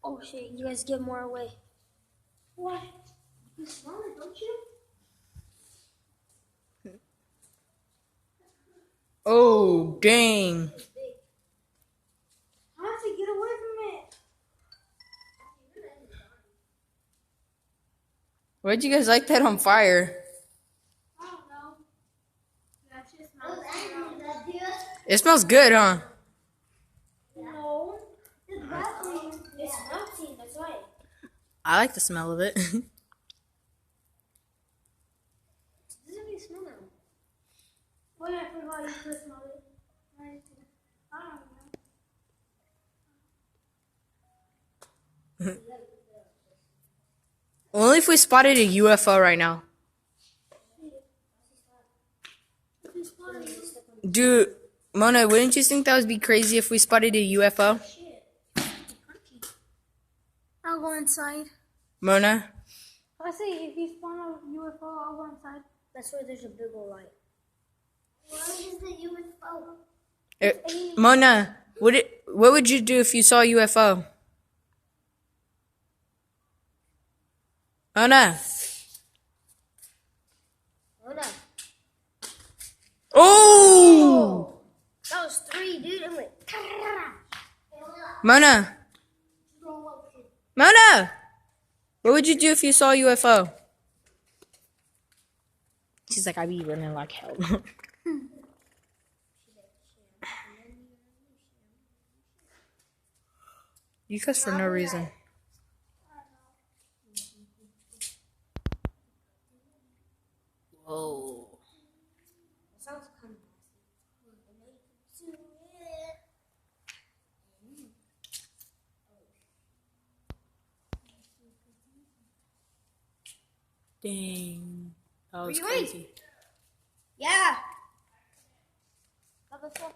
Oh shit, you guys give more away. What? You smell it, don't you? Oh, dang. How to get away from it? Why'd you guys like that on fire? I don't know. That just smells. It smells good, huh? No. It's melting. It's melting, that's why. I like the smell of it. Doesn't even smell it. Wait, I forgot you could smell it. I don't know. Only if we spotted a UFO right now. Dude, Mona, wouldn't you think that would be crazy if we spotted a UFO? I'll go inside. Mona? I say if you spawn a UFO, I'll go inside. That's where there's a big old light. What is the UFO? Mona, what would you do if you saw a UFO? Mona? Hold up. Oh! That was 3, dude. It went. Mona? Mona! What would you do if you saw a UFO? She's like, I'd be running like hell. You cuss for no reason. Whoa. Sounds kind of Dang. That was Are you ready? crazy. Yeah. How the fuck?